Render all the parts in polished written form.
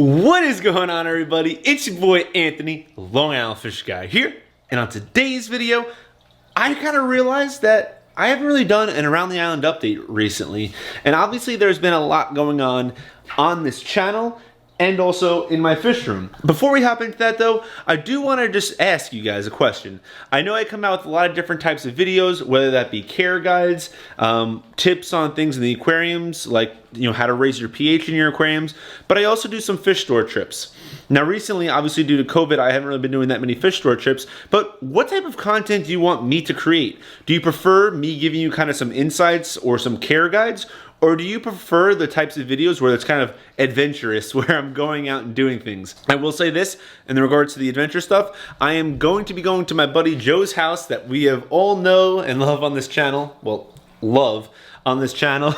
What is going on, everybody? It's your boy Anthony, Long Island Fish Guy here, and on today's video I kind of realized that I haven't really done an Around the Island update recently, and obviously there's been a lot going on this channel and also in my fish room. Before we hop into that though, I do want to just ask you guys a question. I know I come out with a lot of different types of videos, whether that be care guides, tips on things in the aquariums, like how to raise your pH in your aquariums, but I also do some fish store trips. Now recently, obviously due to COVID, I haven't really been doing that many fish store trips, but what type of content do you want me to create? Do you prefer me giving you kind of some insights or some care guides? Or do you prefer the types of videos where it's kind of adventurous, where I'm going out and doing things? I will say this, in regards to the adventure stuff, I am going to be going to my buddy Joe's house that we have all know and love on this channel. Well, love on this channel.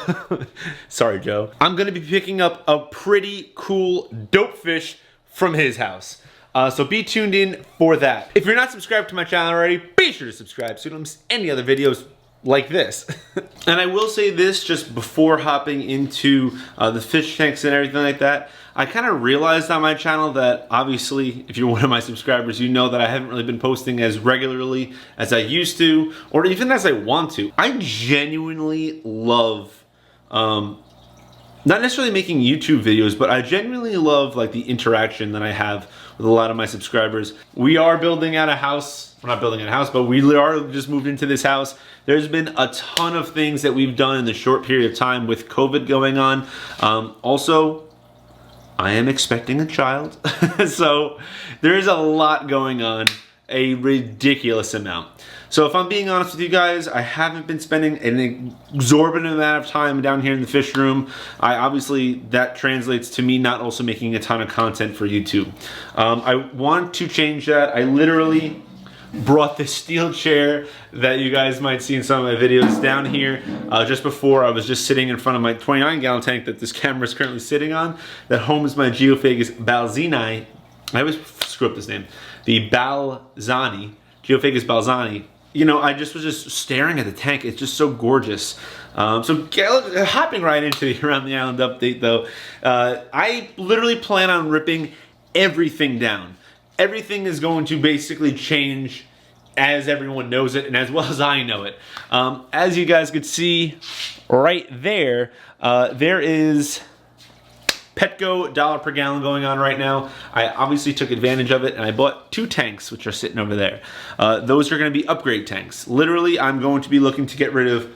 Sorry, Joe. I'm gonna be picking up a pretty cool dope fish from his house. So be tuned in for that. If you're not subscribed to my channel already, be sure to subscribe so you don't miss any other videos like this. And I will say this just before hopping into the fish tanks and everything like that. I kind of realized on my channel that obviously if you're one of my subscribers, you know that I haven't really been posting as regularly as I used to or even as I want to. I genuinely love not necessarily making YouTube videos, but I genuinely love like the interaction that I have with a lot of my subscribers. We are building out a house. We're not building out a house, but we are just moved into this house. There's been a ton of things that we've done in the short period of time with COVID going on. Also, I am expecting a child. So there is a lot going on, a ridiculous amount. So if I'm being honest with you guys, I haven't been spending an exorbitant amount of time down here in the fish room. Obviously that translates to me not also making a ton of content for YouTube. I want to change that. I literally brought this steel chair that you guys might see in some of my videos down here. Just before, I was just sitting in front of my 29-gallon tank that this camera is currently sitting on. That homes my Geophagus balzani. I always screw up this name. The balzani, Geophagus balzani. I just was staring at the tank. It's just so gorgeous. So hopping right into the Around the Island update though, I literally plan on ripping everything down. Everything is going to basically change as everyone knows it and as well as I know it. As you guys could see right there, there is Petco $1 per gallon going on right now. I obviously took advantage of it and I bought 2 tanks which are sitting over there. Those are going to be upgrade tanks. Literally, I'm going to be looking to get rid of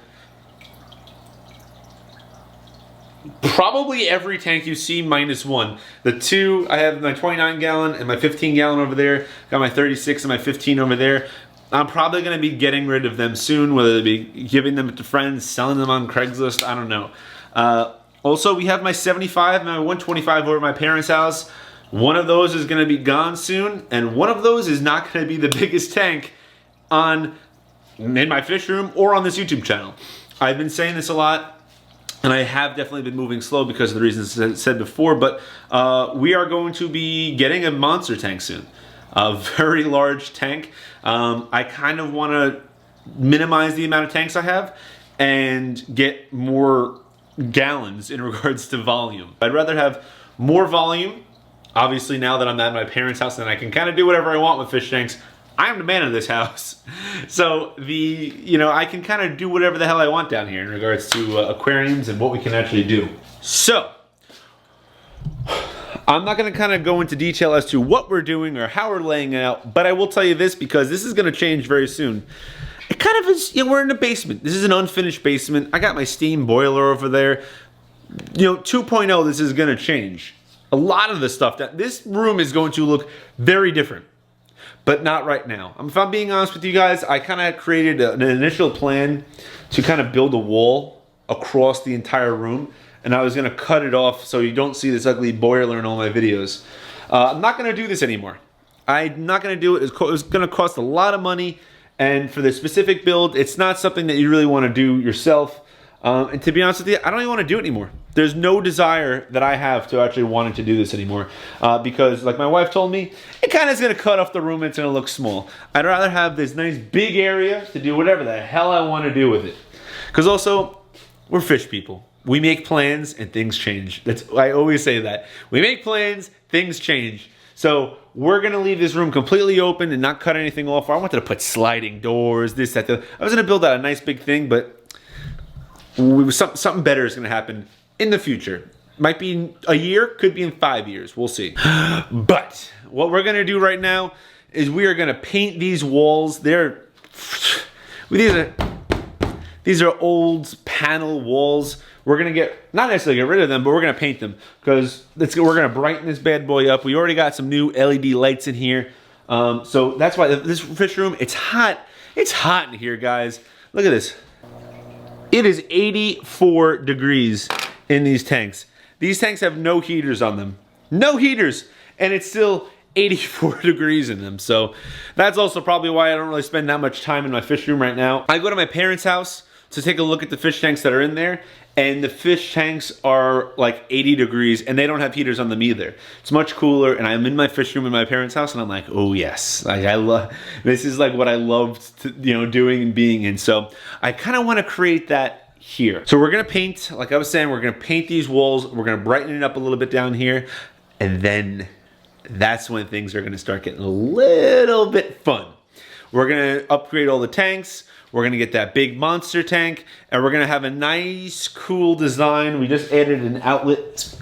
probably every tank you see minus one. The 2, I have my 29-gallon and my 15-gallon over there. Got my 36 and my 15 over there. I'm probably going to be getting rid of them soon, whether it be giving them to friends, selling them on Craigslist, I don't know. Also, we have my 75 and my 125 over at my parents' house. One of those is going to be gone soon, and one of those is not going to be the biggest tank in my fish room or on this YouTube channel. I've been saying this a lot, and I have definitely been moving slow because of the reasons I said before, but we are going to be getting a monster tank soon. A very large tank. I kind of want to minimize the amount of tanks I have and get more gallons in regards to volume. I'd rather have more volume. Obviously, now that I'm at my parents' house and I can kind of do whatever I want with fish tanks, I am the man of this house. So I can kind of do whatever the hell I want down here in regards to aquariums and what we can actually do. So I'm not going to kind of go into detail as to what we're doing or how we're laying it out, but I will tell you this because this is going to change very soon. It kind of is, we're in a basement. This is an unfinished basement. I got my steam boiler over there. 2.0, this is going to change. A lot of the stuff, this room is going to look very different, but not right now. If I'm being honest with you guys, I kind of created an initial plan to kind of build a wall across the entire room, and I was going to cut it off so you don't see this ugly boiler in all my videos. I'm not going to do this anymore. I'm not going to do it. It's going to cost a lot of money. And for the specific build, it's not something that you really want to do yourself. And to be honest with you, I don't even want to do it anymore. There's no desire that I have to actually wanting to do this anymore. Because like my wife told me, it kind of is going to cut off the room and it's going to look small. I'd rather have this nice big area to do whatever the hell I want to do with it. Because also, we're fish people. we make plans and things change. I always say that. We make plans, things change. So we're gonna leave this room completely open and not cut anything off. I wanted to put sliding doors, this, that, the. I was gonna build out a nice big thing, but something better is gonna happen in the future. Might be in a year, could be in 5 years, we'll see. But what we're gonna do right now is we are gonna paint these walls. These are old panel walls. We're gonna not necessarily get rid of them, but we're gonna paint them because we're gonna brighten this bad boy up. We already got some new LED lights in here. So that's why this fish room, it's hot. It's hot in here, guys. Look at this. It is 84 degrees in these tanks. These tanks have no heaters on them. No heaters, and it's still 84 degrees in them. So that's also probably why I don't really spend that much time in my fish room right now. I go to my parents' house to take a look at the fish tanks that are in there, and the fish tanks are like 80 degrees and they don't have heaters on them either. It's much cooler, and I'm in my fish room in my parents' house and I'm like, oh yes, like I love, this is like what I loved to, doing and being in. So I kind of want to create that here. So we're gonna paint, like I was saying, we're gonna paint these walls, we're gonna brighten it up a little bit down here, and then that's when things are gonna start getting a little bit fun. We're gonna upgrade all the tanks. We're gonna get that big monster tank, and we're gonna have a nice, cool design. We just added an outlet,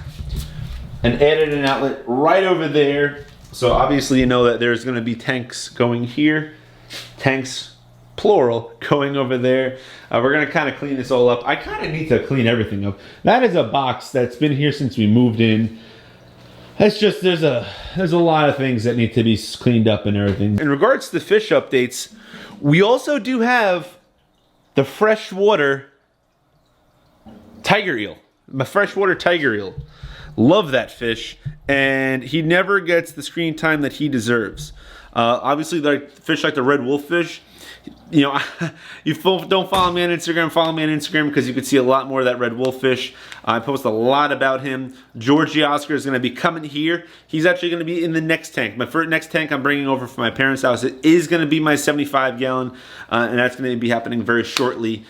right over there. So obviously you know that there's gonna be tanks going here, tanks, plural, going over there. We're gonna kind of clean this all up. I kind of need to clean everything up. That is a box that's been here since we moved in. That's just, there's a lot of things that need to be cleaned up and everything. In regards to the fish updates, we also do have the freshwater tiger eel. My freshwater tiger eel. Love that fish, and he never gets the screen time that he deserves. Obviously, like fish like the red wolffish, you know, you don't follow me on Instagram, follow me on Instagram because you can see a lot more of that red wolffish. I post a lot about him. Georgie Oscar is going to be coming here. He's actually going to be in the next tank. My next tank I'm bringing over from my parents' house. It is going to be my 75 gallon, and that's going to be happening very shortly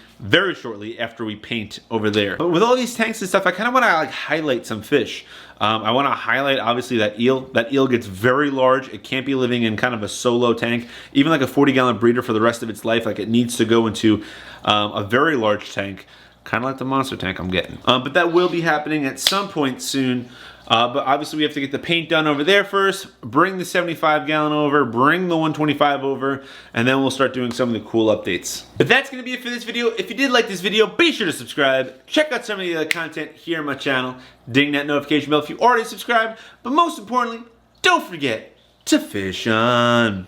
after we paint over there. But with all these tanks and stuff, I kind of want to like highlight some fish. I want to highlight obviously that eel. That eel gets very large. It can't be living in kind of a solo tank. Even like a 40-gallon breeder for the rest of its life, like it needs to go into a very large tank, kind of like the monster tank I'm getting. But that will be happening at some point soon. But obviously we have to get the paint done over there first, bring the 75-gallon over, bring the 125 over, and then we'll start doing some of the cool updates. But that's going to be it for this video. If you did like this video, be sure to subscribe. Check out some of the other content here on my channel. Ding that notification bell if you already subscribed. But most importantly, don't forget to fish on.